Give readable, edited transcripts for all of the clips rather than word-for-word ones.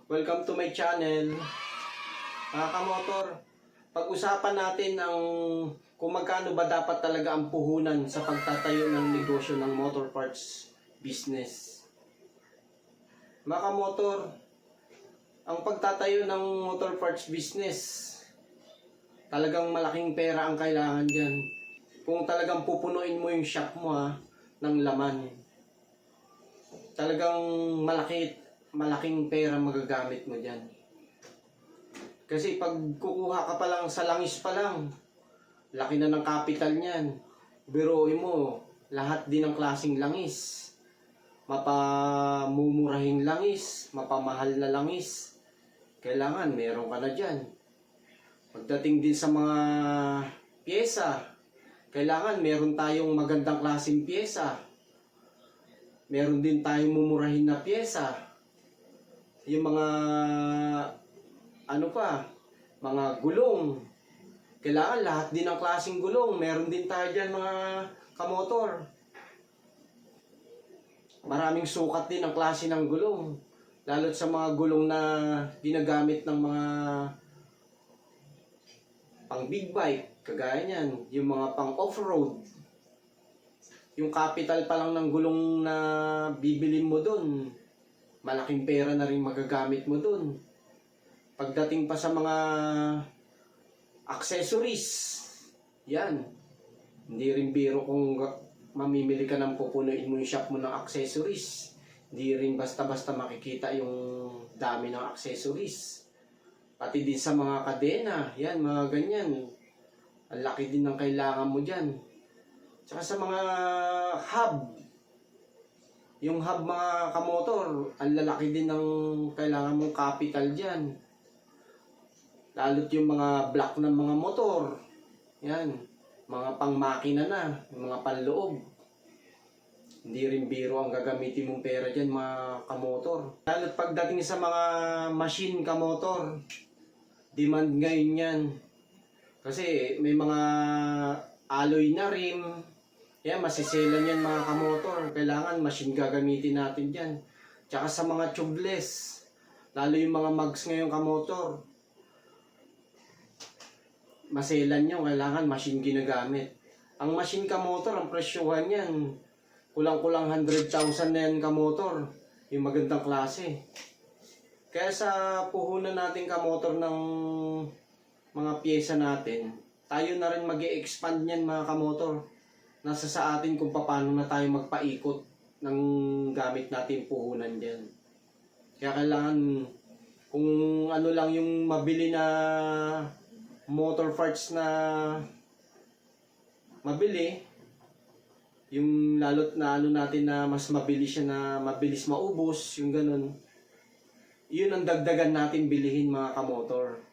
Welcome to my channel. Mga kamotor, pag-usapan natin ang kung magkano ba dapat talaga ang puhunan sa pagtatayo ng negosyo ng motor parts business. Mga kamotor, ang pagtatayo ng motor parts business, talagang malaking pera ang kailangan dyan. Kung talagang pupunuin mo yung shop mo ng laman, talagang malaking pera magagamit mo dyan. Kasi pag kukuha ka pa lang sa langis pa lang, laki na ng capital niyan. Biruin mo, lahat din ng klaseng langis. Mapamumurahing langis, mapamahal na langis. Kailangan meron ka na dyan. Pagdating din sa mga pyesa, kailangan meron tayong magandang klaseng pyesa. Meron din tayong mumurahin na pyesa. Yung mga mga gulong. Kailangan lahat din ng klaseng gulong. Meron din tayo dyan mga kamotor. Maraming sukat din ang klase ng gulong. Lalo sa mga gulong na ginagamit ng mga pang big bike. Kagaya niyan. Yung mga pang off-road. Yung capital pa lang ng gulong na bibilin mo dun, malaking pera na rin magagamit mo dun. Pagdating pa sa mga accessories, yan. Hindi rin biro kung mamimili ka ng pupunuin mo yung shop mo ng accessories. Hindi rin basta-basta makikita yung dami ng accessories. Pati din sa mga kadena, yan, mga ganyan. Ang laki din ng kailangan mo dyan. Tsaka sa mga hub, yung hub mga kamotor, ang lalaki din ng kailangan mong capital dyan. Lalo't yung mga block ng mga motor, yan, mga pang-makina na, yung mga panloob. Hindi rin biro ang gagamitin mong pera dyan mga kamotor. Lalo't pagdating sa mga machine kamotor, demand ngayon yan. Kasi may mga alloy na rim. Yan, masiselan yan mga kamotor. Kailangan machine gagamitin natin dyan. Tsaka sa mga tubeless. Lalo yung mga mags ngayon kamotor. Maselan nyo, kailangan machine ginagamit. Ang machine kamotor, ang presyuhan yan, kulang-kulang 100,000 na yan kamotor. Yung magandang klase. Kaya sa puhunan natin kamotor ng mga pyesa natin, tayo na rin mag-i-expand yan mga kamotor. Nasa sa atin kung paano na tayo magpaikot ng gamit natin puhunan dyan. Kaya kailangan, kung ano lang yung mabili na motor parts na mabili, yung lalot na natin na mas mabilis siya na mabilis maubos, yung ganun, yun ang dagdagan natin bilihin mga kamotor.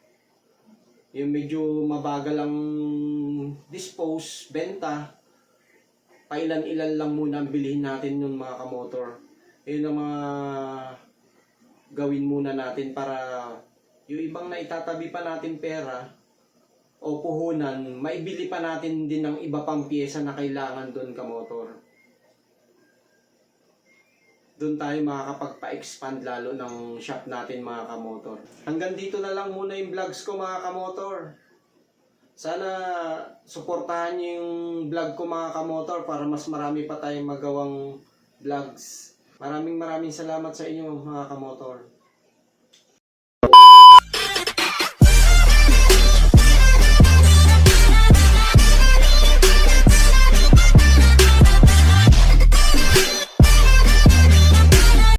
Yung medyo mabagal ang dispose, benta, pailan-ilan lang muna ang bilhin natin yung mga kamotor. Yun ang mga gawin muna natin para yung ibang naitatabi pa natin pera o puhunan, maibili pa natin din ng iba pang pyesa na kailangan doon kamotor. Doon tayo makakapagpa-expand lalo ng shop natin mga kamotor. Hanggang dito na lang muna yung vlogs ko mga kamotor. Sana suportahan niyo yung vlog ko mga kamotor para mas marami pa tayong magawang vlogs. Maraming salamat sa inyo mga kamotor.